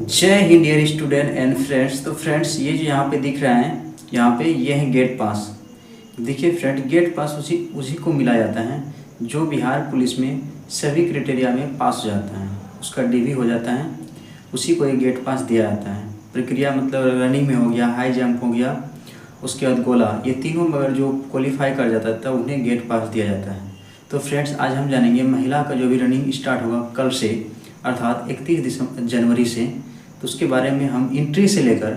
जय Hind dear student and friends. तो friends, ये जो यहाँ पे दिख रहा है, यहाँ पे ये है गेट पास। देखिए फ्रेंड, गेट पास उसी उसी को मिला जाता है जो बिहार पुलिस में सभी क्राइटेरिया में पास हो जाता है, उसका डीवी हो जाता है, उसी को एक गेट पास दिया जाता है। प्रक्रिया मतलब रनिंग में हो गया, हाई जंप हो गया, उसके बाद गोला, ये तीनों में अगर जो क्वालिफाई कर जाता है तब उन्हें गेट पास दिया जाता है। तो फ्रेंड्स, आज हम जानेंगे महिला का जो भी रनिंग स्टार्ट होगा कल से, अर्थात 31 जनवरी से, तो उसके बारे में हम एंट्री से लेकर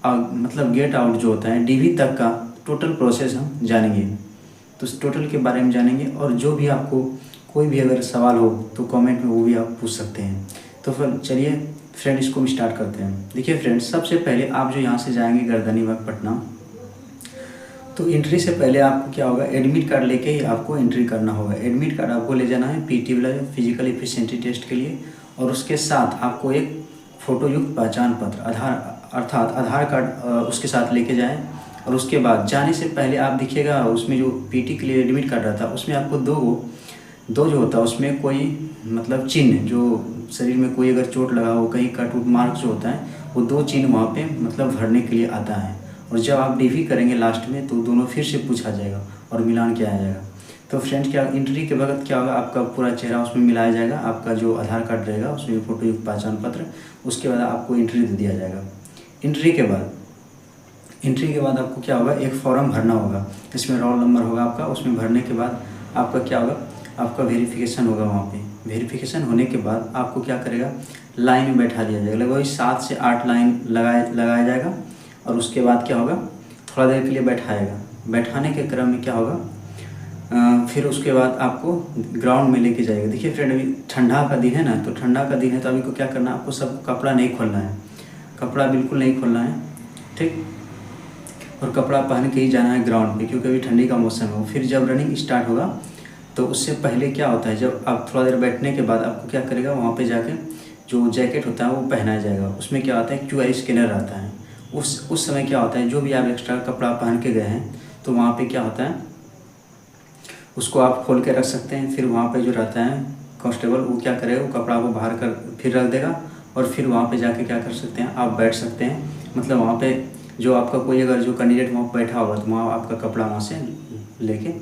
मतलब गेट आउट जो होता है डीवी तक का टोटल प्रोसेस हम जानेंगे। तो उस टोटल के बारे में जानेंगे, और जो भी आपको कोई भी अगर सवाल हो तो कमेंट में वो भी आप पूछ सकते हैं। तो फिर चलिए फ्रेंड, इसको हम स्टार्ट करते हैं। देखिए फ्रेंड, सबसे पहले आप जो यहाँ से जाएंगे गर्दनीबाग पटना, तो एंट्री से पहले आपको क्या होगा, एडमिट कार्ड लेके ही आपको एंट्री करना होगा। एडमिट कार्ड आपको ले जाना है पीटी वाला फिजिकल एफिशिएंसी टेस्ट के लिए, और उसके साथ आपको एक फ़ोटो युक्त पहचान पत्र अर्थात आधार कार्ड उसके साथ लेके जाएं। और उसके बाद जाने से पहले आप दिखेगा उसमें जो पीटी के लिए एडमिट कार्ड रहता है उसमें आपको दो जो होता है उसमें कोई मतलब चिन्ह, जो शरीर में कोई अगर चोट लगा हो, कहीं कट उट मार्क जो होता है, वो दो चिन्ह वहाँ पे मतलब भरने के लिए आता है। और जब आप डीवी करेंगे लास्ट में तो दोनों फिर से पूछा जाएगा और मिलान किया जाएगा। तो फ्रेंड्स, क्या एंट्री के वक्त क्या होगा, आपका पूरा चेहरा उसमें मिलाया जाएगा, आपका जो आधार कार्ड रहेगा उसमें फ़ोटो युक्त पहचान पत्र, उसके बाद आपको एंट्री दे दिया जाएगा। एंट्री के बाद आपको क्या होगा, एक फॉर्म भरना होगा, इसमें रोल नंबर होगा आपका, उसमें भरने के बाद आपका क्या होगा, आपका वेरिफिकेशन होगा। वहाँ पे वेरिफिकेशन होने के बाद आपको क्या करेगा, लाइन में बैठा दिया जाएगा, लगभग 7 से 8 लाइन लगाया जाएगा। और उसके बाद क्या होगा, थोड़ा देर के लिए बैठाएगा। बैठाने के क्रम में क्या होगा, फिर उसके बाद आपको ग्राउंड में लेके जाएगा। देखिए फ्रेंड, अभी ठंडा का दिन है ना, तो ठंडा का दिन है तो अभी को क्या करना है, आपको सब कपड़ा नहीं खोलना है, कपड़ा बिल्कुल नहीं खोलना है, ठीक। और कपड़ा पहन के ही जाना है ग्राउंड पे, क्योंकि अभी ठंडी का मौसम है। फिर जब रनिंग स्टार्ट होगा तो उससे पहले क्या होता है, जब आप थोड़ा देर बैठने के बाद आपको क्या करेगा, वहाँ पे जाके जो जैकेट होता है वो पहनाया जाएगा। उसमें क्या होता है, QR स्कैनर आता है। उस समय क्या होता है, जो भी आप एक्स्ट्रा कपड़ा पहन के गए हैं तो वहाँ पे क्या होता है, उसको आप खोल के रख सकते हैं। फिर वहाँ पे जो रहता है कांस्टेबल, वो क्या करेगा, वो कपड़ा को बाहर कर फिर रख देगा, और फिर वहाँ पे जाके क्या कर सकते हैं, आप बैठ सकते हैं। मतलब वहाँ पे जो आपका कोई अगर जो कैंडिडेट वहाँ बैठा होगा तो वहाँ आपका कपड़ा वहाँ से लेके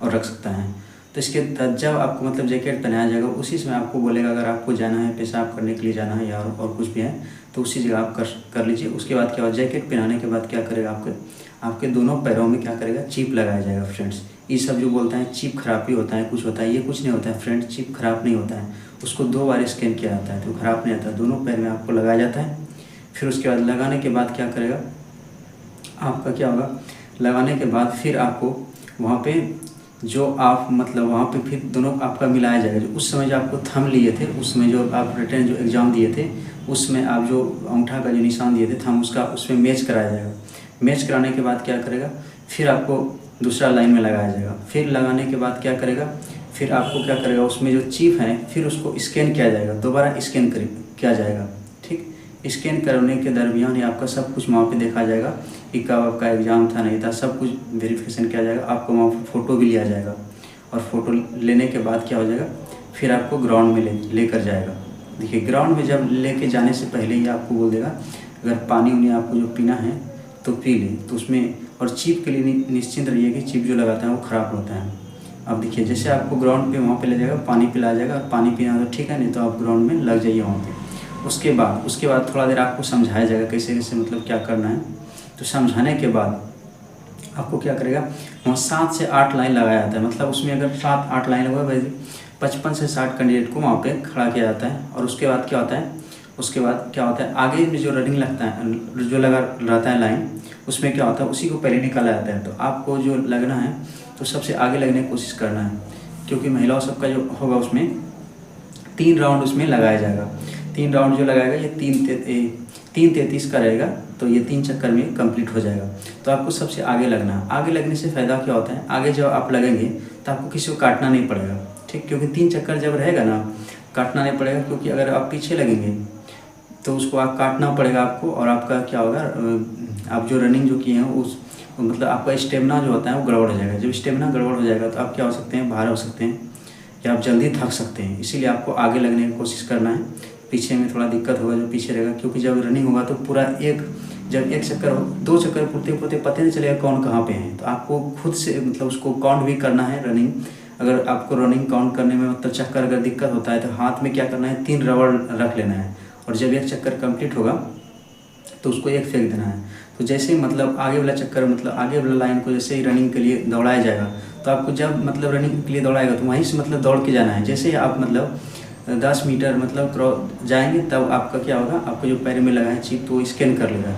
और रख सकता है। तो इसके तहत जब आपको मतलब जैकेट पहनाया जाएगा, उसी समय आपको बोलेगा अगर आपको जाना है, पेशाब करने के लिए जाना है या और कुछ भी है तो उसी जगह आप कर लीजिए। उसके बाद क्या होगा, जैकेट पहनाने के बाद क्या करेगा, आपके दोनों पैरों में क्या करेगा, चिप लगाया जाएगा। फ्रेंड्स, ये सब जो बोलता है चिप खराबी होता है, कुछ होता है, ये कुछ नहीं होता है फ्रेंड्स, चिप खराब नहीं होता है, उसको 2 बार स्कैन किया जाता है तो खराब नहीं आता है। दोनों पैर में आपको लगाया जाता है। फिर उसके बाद लगाने के बाद क्या करेगा, आपका क्या होगा, लगाने के बाद फिर आपको वहाँ पे जो आप मतलब वहाँ पे फिर दोनों आपका मिलाया जाएगा। जो उस समय जो आपको थंब लिए थे, उसमें जो आप रिटर्न जो एग्ज़ाम दिए थे उसमें आप जो अंगूठा का जो निशान दिए थे थंब, उसका उसमें मैच कराया जाएगा। मैच कराने के बाद क्या करेगा, फिर आपको दूसरा लाइन में लगाया जाएगा। फिर लगाने के बाद क्या करेगा, फिर आपको क्या करेगा, उसमें जो चिप है फिर उसको स्कैन किया जाएगा, दोबारा स्कैन किया जाएगा, ठीक। स्कैन करने के दरमियान ही आपका सब कुछ वहाँ पे देखा जाएगा कि कब आपका एग्ज़ाम था नहीं था, सब कुछ वेरिफिकेशन किया जाएगा। आपको वहाँ पर फ़ोटो भी लिया जाएगा, और फ़ोटो लेने के बाद क्या हो जाएगा, फिर आपको ग्राउंड में लेकर जाएगा। देखिए ग्राउंड में जब लेके जाने से पहले ही आपको बोल देगा अगर पानी उनी आपको जो पीना है तो पी लें, तो उसमें और चिप के लिए निश्चिंत रहिए कि चिप जो लगाता है वो ख़राब होता है। अब देखिए जैसे आपको ग्राउंड पे वहाँ पे ले जाएगा, पानी पिलाया जाएगा, और पानी पीना तो ठीक है, नहीं तो आप ग्राउंड में लग जाइए वहाँ पे। उसके बाद थोड़ा देर आपको समझाया जाएगा कैसे कैसे मतलब क्या करना है। तो समझाने के बाद आपको क्या करेगा, वहाँ 7 से 8 लाइन लगाया जाता है। मतलब उसमें अगर 7-8 लाइन होगा भाई, 55 से 60 कैंडिडेट को वहाँ पे खड़ा किया जाता है। और उसके बाद क्या होता है, आगे में जो रनिंग लगता है, जो लगा रहता है लाइन, उसमें क्या होता है, उसी को पहले निकाला जाता है। तो आपको जो लगना है तो सबसे आगे लगने की कोशिश करना है, क्योंकि महिलाओं सबका जो होगा उसमें 3 राउंड उसमें लगाया जाएगा। 3 राउंड जो लगाएगा ये 3:33 का रहेगा, तो ये 3 चक्कर में कंप्लीट हो जाएगा। तो आपको सबसे आगे लगना है। आगे लगने से फ़ायदा क्या होता है, आगे जब आप लगेंगे तो आपको किसी को काटना नहीं पड़ेगा, ठीक। क्योंकि 3 चक्कर जब रहेगा ना, काटना नहीं पड़ेगा, क्योंकि अगर आप पीछे लगेंगे तो उसको आप काटना पड़ेगा आपको। और आपका क्या होगा, आप जो रनिंग जो किए हैं उस मतलब आपका स्टेमिना जो होता है वो गड़बड़ हो जाएगा। जब स्टेमिना गड़बड़ हो जाएगा तो आप क्या हो सकते हैं, बाहर हो सकते हैं, या आप जल्दी थक सकते हैं। इसीलिए आपको आगे लगने की कोशिश करना है। पीछे में थोड़ा दिक्कत होगा, जो पीछे रहेगा, क्योंकि जब रनिंग होगा तो पूरा जब एक चक्कर 2 चक्कर पूरते पूरते पता नहीं चलेगा कौन कहाँ पे है। तो आपको खुद से मतलब उसको काउंट भी करना है रनिंग। अगर आपको रनिंग काउंट करने में मतलब चक्कर अगर दिक्कत होता है तो हाथ में क्या करना है, 3 रबड़ रख लेना है, और जब एक चक्कर कंप्लीट होगा तो उसको एक फेंक देना है। तो जैसे ही मतलब आगे वाला चक्कर मतलब आगे वाला लाइन को जैसे ही रनिंग के लिए दौड़ाया जाएगा, तो आपको जब मतलब रनिंग के लिए दौड़ाएगा तो वहीं से मतलब दौड़ के जाना है। जैसे ही आप मतलब 10 मीटर मतलब क्रॉस जाएंगे, तब आपका क्या होगा, आपको जो पैर में लगा है चिप तो स्कैन कर लेगा।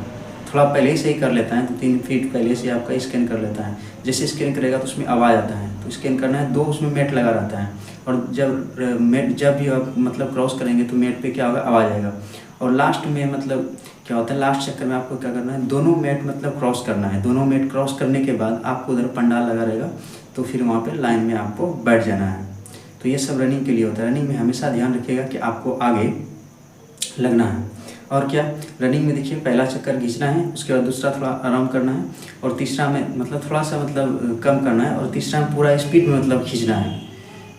थोड़ा पहले से ही कर लेता है, तो 3 फीट पहले से आपका स्कैन कर लेता है। जैसे स्कैन करेगा तो उसमें आवाज़ आता है, तो स्कैन करना है। 2 उसमें मेट लगा रहता है, और जब भी आप मतलब क्रॉस करेंगे तो मेट पे क्या होगा, आवाज़ आएगा। और लास्ट में मतलब क्या होता है, लास्ट चक्कर में आपको क्या करना है, दोनों मेट मतलब क्रॉस करना है। दोनों मेट क्रॉस करने के बाद आपको उधर पंडाल लगा रहेगा, तो फिर वहाँ पे लाइन में आपको बैठ जाना है। तो ये सब रनिंग के लिए होता है। रनिंग में हमेशा ध्यान रखिएगा कि आपको आगे लगना है। और क्या, रनिंग में देखिए पहला चक्कर खींचना है, उसके बाद दूसरा थोड़ा आराम करना है, और तीसरा में मतलब थोड़ा सा मतलब कम करना है, और तीसरा में पूरा स्पीड में मतलब खींचना है।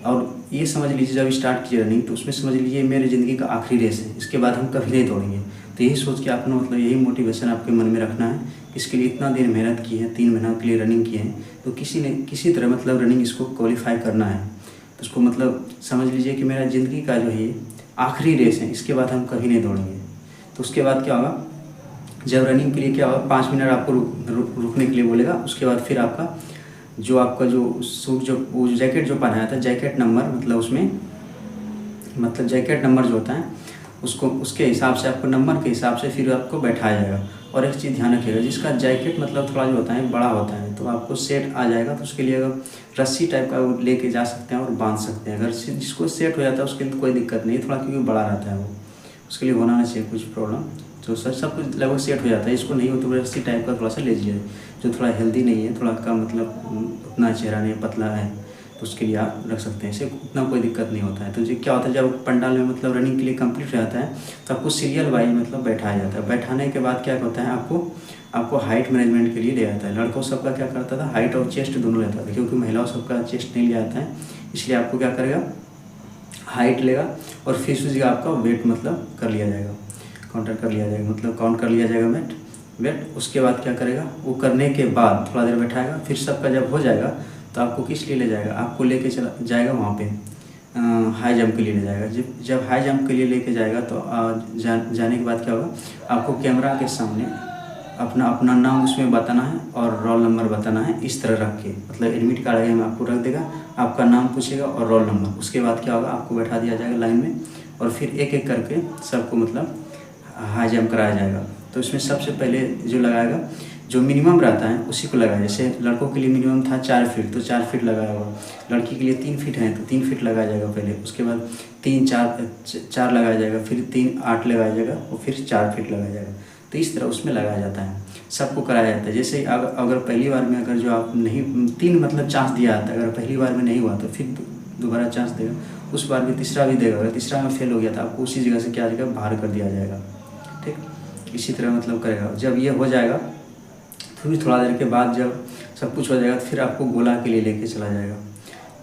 और ये समझ लीजिए जब स्टार्ट कीजिए रनिंग तो उसमें समझ लीजिए मेरी ज़िंदगी का आखिरी रेस है, इसके बाद हम कभी नहीं दौड़ेंगे। तो यही सोच के आपने मतलब यही मोटिवेशन आपके मन में रखना है। इसके लिए इतना दिन मेहनत की है, 3 महीना के लिए रनिंग की है, तो किसी तरह मतलब रनिंग इसको क्वालिफाई करना है। तो उसको मतलब समझ लीजिए कि मेरा ज़िंदगी का जो है आखिरी रेस है, इसके बाद हम कभी नहीं दौड़ेंगे। तो उसके बाद क्या होगा, जब रनिंग के लिए क्या होगा, 5 मिनट आपको रुकने के लिए बोलेगा। उसके बाद फिर आपका जो सूट जो वो जैकेट जो पहनाया था, जैकेट नंबर मतलब उसमें मतलब जैकेट नंबर जो होता है उसको उसके हिसाब से आपको नंबर के हिसाब से फिर आपको बैठाया जाएगा। और एक चीज़ ध्यान रखिएगा, जिसका जैकेट मतलब थोड़ा जो होता है बड़ा होता है, तो आपको सेट आ जाएगा, तो उसके लिए अगर रस्सी टाइप का वो लेके जा सकते हैं और बांध सकते हैं। अगर जिसको सेट हो जाता है उसके लिए कोई दिक्कत नहीं, थोड़ा क्योंकि बड़ा रहता है वो, उसके लिए होना नहीं चाहिए कुछ प्रॉब्लम। तो सब कुछ लगभग सेट हो जाता है। इसको नहीं हो तो रस्सी टाइप का थोड़ा सा ले लीजिए, जो थोड़ा हेल्दी नहीं है, थोड़ा कम मतलब उतना चेहरा नहीं पतला है, तो उसके लिए आप रख सकते हैं। इससे उतना कोई दिक्कत नहीं होता है। तो क्या होता है, जब पंडाल में मतलब रनिंग के लिए कंप्लीट हो जाता है तो आपको सीरियल वाइज मतलब बैठाया जाता है। बैठाने के बाद क्या होता है, आपको हाइट मैनेजमेंट के लिए ले जाता है। लड़कों सबका क्या करता था, हाइट और चेस्ट दोनों लेता था, क्योंकि महिलाओं सबका चेस्ट नहीं ले जाता है, इसलिए आपको क्या करेगा, हाइट लेगा और फिर उसी का आपका वेट मतलब कर लिया जाएगा, काउंटर कर लिया जाएगा, मतलब काउंट कर लिया जाएगा वेट। उसके बाद क्या करेगा, वो करने के बाद थोड़ा देर बैठाएगा, फिर सबका जब हो जाएगा तो आपको किस लिए ले जाएगा, आपको लेके चला जाएगा वहाँ पे हाई जंप के लिए ले जाएगा। जब हाई जंप के लिए लेके जाएगा तो जाने के बाद क्या होगा, आपको कैमरा के सामने अपना नाम उसमें बताना है और रोल नंबर बताना है, इस तरह रख के मतलब एडमिट कार्ड आगे में आपको रख देगा, आपका नाम पूछेगा और रोल नंबर। उसके बाद क्या होगा, आपको बैठा दिया जाएगा लाइन में, और फिर एक एक करके सबको मतलब हाई जंप कराया जाएगा। तो इसमें सबसे पहले जो लगाएगा, जो मिनिमम रहता है उसी को लगाया। जैसे लड़कों के लिए मिनिमम था 4 फीट, तो 4 फीट लगाया होगा। लड़की के लिए 3 फीट है तो 3 फीट लगाया जाएगा पहले, उसके बाद 4 लगाया जाएगा, फिर 3 8 लगाया जाएगा, और फिर 4 फीट लगाया जाएगा। तो इस तरह उसमें लगाया जाता है, सबको कराया जाता है। जैसे अगर पहली बार में अगर जो आप नहीं 3 मतलब चांस दिया जाता है, अगर पहली बार में नहीं हुआ तो फिर दोबारा चांस देगा, उस बार भी तीसरा भी देगा। अगर तीसरा में फेल हो गया था आपको उसी जगह से क्या जगह बाहर कर दिया जाएगा। ठीक इसी तरह मतलब करेगा। जब ये हो जाएगा फिर थोड़ा देर के बाद जब सब कुछ हो जाएगा तो फिर आपको गोला के लिए लेके चला जाएगा,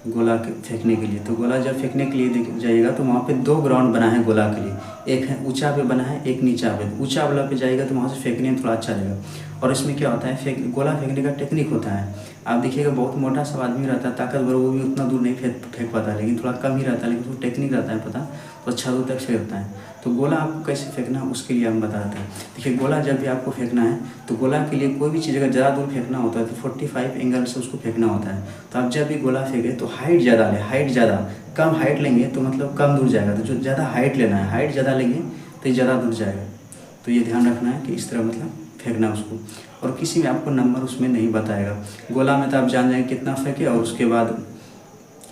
गोला के फेंकने के लिए। तो गोला जब फेंकने के लिए जाइएगा तो वहाँ पे 2 ग्राउंड बना है गोला के लिए, एक है ऊंचा पे बना है, एक नीचा पे। ऊंचा वाला पे जाएगा तो वहाँ से फेंकने में थोड़ा अच्छा लगेगा। और इसमें क्या होता है, गोला फेंकने का टेक्निक होता है। आप देखिएगा बहुत मोटा सब आदमी रहता है, ताकतवर, वो भी उतना दूर नहीं फेंक पाता है, लेकिन थोड़ा कम ही रहता है, लेकिन उसको टेक्निक रहता है पता, तो अच्छा दूर तक फेंकता है। तो गोला आपको कैसे फेंकना है उसके लिए हम बताते हैं। देखिए गोला जब भी आपको फेंकना है तो गोला के लिए कोई भी चीज़ अगर ज़्यादा दूर फेंकना होता है तो 45 एंगल से उसको फेंकना होता है। तो आप जब भी गोला फेंके तो हाइट ज़्यादा लें, हाइट ज़्यादा, कम हाइट लेंगे तो मतलब कम दूर जाएगा। तो जो ज़्यादा हाइट लेना है, हाइट ज़्यादा लेंगे तो ये ज़्यादा दूर जाएगा। तो ये ध्यान रखना है कि इस तरह मतलब फेंकना उसको। और किसी में आपको नंबर उसमें नहीं बताएगा। गोला में तो आप जान जाएंगे कितना फेंके, और उसके बाद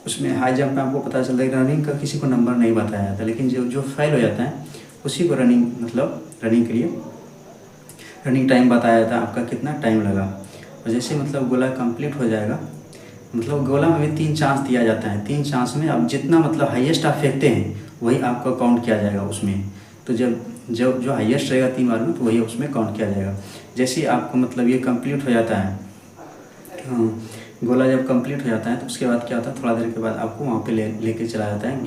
उसमें हाई जंप में आपको पता चलता है कि रनिंग का किसी को नंबर नहीं बताया जाता, लेकिन जो फेल हो जाता है उसी को रनिंग के लिए रनिंग टाइम बताया जाता है, आपका कितना टाइम लगा। और जैसे मतलब गोला कंप्लीट हो जाएगा, मतलब गोला में भी 3 चांस दिया जाता है। 3 चांस में आप जितना मतलब हाईएस्ट आप फेंकते हैं वही आपका काउंट किया जाएगा उसमें। तो जब जो हाईएस्ट रहेगा 3 बार में तो वही उसमें काउंट किया जाएगा। जैसे आपको मतलब ये कंप्लीट हो जाता है, गोला जब कंप्लीट हो जाता है तो उसके बाद क्या होता है, थोड़ा देर के बाद आपको वहाँ पे लेके चला जाता है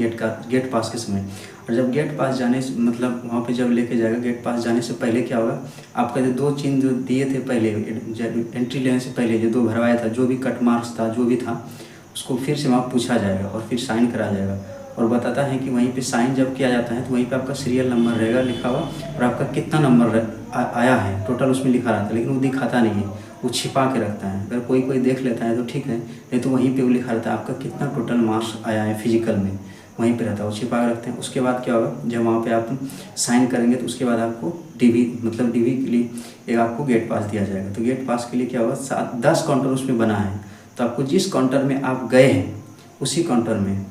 गेट पास के समय। और जब गेट पास जाने से मतलब वहाँ पे जब लेके जाएगा, गेट पास जाने से पहले क्या होगा, आपका जो 2 चिन्ह जो दिए थे पहले एंट्री लेने से पहले, जो 2 भरवाया था, जो भी कट मार्क्स था, जो भी था, उसको फिर से वहाँ पूछा जाएगा और फिर साइन करा जाएगा। और बताता है कि वहीं पे साइन जब किया जाता है तो वहीं पे आपका सीरियल नंबर रहेगा लिखा हुआ, और आपका कितना नंबर आया है टोटल उसमें लिखा रहता है, लेकिन वो दिखाता नहीं है, वो छिपा के रखता है। अगर कोई देख लेता है तो ठीक है, नहीं तो वहीं पे वो लिखा रहता है आपका कितना टोटल मार्क्स आया है फिजिकल में, वहीं पे रहता है, वो छिपा के रखते हैं। उसके बाद क्या होगा, जब वहाँ पे आप साइन करेंगे तो उसके बाद आपको डीवी मतलब डीवी के लिए एक आपको गेट पास दिया जाएगा। तो गेट पास के लिए क्या होगा, 10 काउंटर उसमें बना है, तो आपको जिस काउंटर में आप गए हैं उसी काउंटर में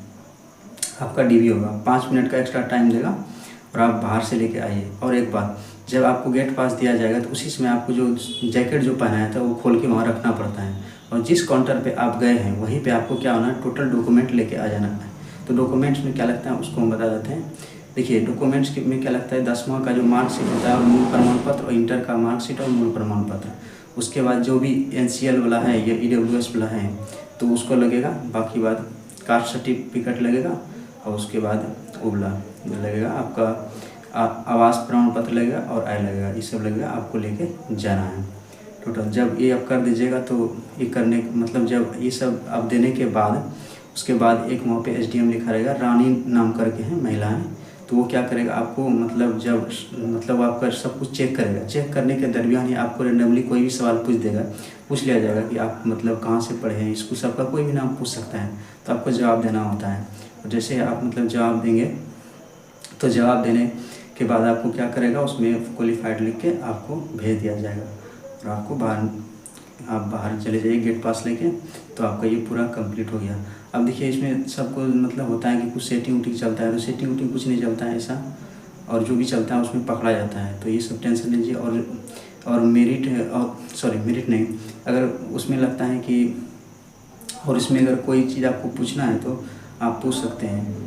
आपका डीवी होगा। 5 मिनट का एक्स्ट्रा टाइम देगा और आप बाहर से लेके आइए। और एक बात, जब आपको गेट पास दिया जाएगा तो उसी समय आपको जो जैकेट जो पहनाया था वो खोल के वहाँ रखना पड़ता है, और जिस काउंटर पे आप गए हैं वहीं पे आपको क्या होना है, टोटल डॉक्यूमेंट लेके आ जाना है। तो डॉक्यूमेंट्स में क्या लगता है उसको हम बता देते हैं। देखिए डॉक्यूमेंट्स में क्या लगता है, 10वां का जो मार्कशीट होता है और मूल प्रमाण पत्र, और इंटर का मार्कशीट और मूल प्रमाण पत्र। उसके बाद जो भी NCL वाला है या EWS वाला है तो उसको लगेगा, बाकी बात कास्ट सर्टिफिकेट लगेगा, और उसके बाद उबला लगेगा, आपका आवास प्रमाण पत्र लगेगा और आय लगेगा, ये सब लगेगा, आपको लेके जाना है टोटल। जब ये आप कर दीजिएगा तो ये करने मतलब जब ये सब आप देने के बाद उसके बाद एक वहाँ पे SDM लिखा रहेगा, रानी नाम करके है महिला है, तो वो क्या करेगा आपको मतलब जब मतलब आपका सब कुछ चेक करेगा। चेक करने के दरमियान ही आपको रेंडमली कोई भी सवाल पूछ लिया जाएगा कि आप मतलब कहाँ से पढ़े हैं, स्कूल सबका कोई भी नाम पूछ सकता है, तो आपको जवाब देना होता है। और जैसे आप मतलब जवाब देंगे तो जवाब देने के बाद आपको क्या करेगा, उसमें क्वालिफाइड लिख के आपको भेज दिया जाएगा और आपको आप बाहर चले जाइए गेट पास लेके। तो आपका ये पूरा कंप्लीट हो गया। अब देखिए इसमें सबको मतलब होता है कि कुछ सेटिंग उटिंग चलता है, तो सेटिंग उटिंग कुछ नहीं चलता है ऐसा, और जो भी चलता है उसमें पकड़ा जाता है, तो ये सब टेंशन लीजिए। और मेरिट और सॉरी मेरिट नहीं, अगर उसमें लगता है कि और इसमें अगर कोई चीज़ आपको पूछना है तो आप पूछ सकते हैं।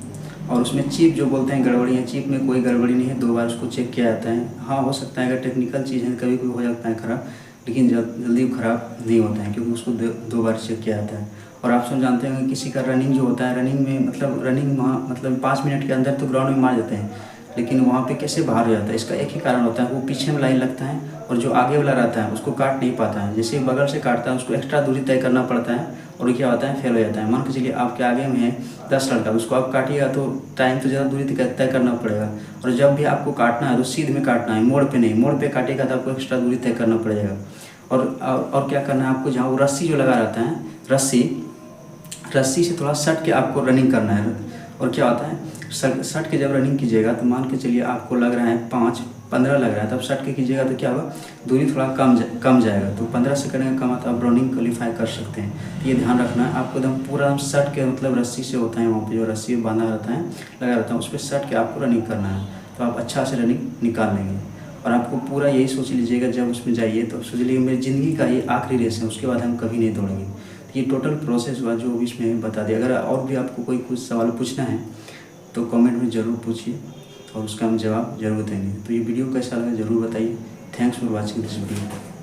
और उसमें चिप जो बोलते हैं गड़बड़ी है, चिप में कोई गड़बड़ी नहीं है, 2 बार उसको चेक किया जाता है। हाँ हो सकता है अगर टेक्निकल चीज़ है कभी कोई हो जाता है ख़राब, लेकिन जल्दी ख़राब नहीं होता है क्योंकि उसको 2 बार चेक किया जाता है। और आप सब जानते हैं किसी का रनिंग जो होता है, रनिंग में मतलब रनिंग मतलब 5 मिनट के अंदर तो ग्राउंड में मार देते हैं, लेकिन वहाँ पे कैसे बाहर हो जाता है, इसका एक ही कारण होता है, वो पीछे में लाइन लगता है और जो आगे वाला रहता है उसको काट नहीं पाता है। जैसे बगल से काटता है उसको एक्स्ट्रा दूरी तय करना पड़ता है और क्या होता है फेल हो जाता है। मान के चलिए आपके आगे में है 10 लड़का, उसको आप काटिएगा तो टाइम तो ज़्यादा दूरी तय करना पड़ेगा, और जब भी आपको काटना है तो सीध में काटना है, मोड़ पे नहीं। मोड़ पे काटेगा तो आपको एक्स्ट्रा दूरी तय करना पड़ेगा। और क्या करना है आपको, जहाँ वो रस्सी जो लगा रहता है, रस्सी से थोड़ा सट के आपको रनिंग करना है। और क्या होता है सट के जब रनिंग कीजिएगा तो मान के चलिए आपको लग रहा है 5-15 लग रहा है, तब सट के कीजिएगा तो क्या होगा, दूरी थोड़ा कम जाएगा, तो 15 से करने का कम तो आप रनिंग क्वालिफाई कर सकते हैं। तो ये ध्यान रखना है आपको, एकदम पूरा सट के मतलब रस्सी से होता है, वहाँ पे जो रस्सी बांधा रहता है लगा रहता है उस पर सट के आपको रनिंग करना है, तो आप अच्छा से रनिंग निकाल लेंगे। और आपको पूरा यही सोच लीजिएगा जब उसमें जाइए तो सोच लीजिए मेरी ज़िंदगी का ये आखिरी रेस है, उसके बाद हम कभी नहीं दौड़ेंगे। तो ये टोटल प्रोसेस हुआ जो भी इसमें बता दिया। अगर और भी आपको कोई कुछ सवाल पूछना है तो कमेंट में ज़रूर पूछिए और उसका हम जवाब ज़रूर देंगे। तो ये वीडियो कैसा लगा ज़रूर बताइए। Thanks for watching this video.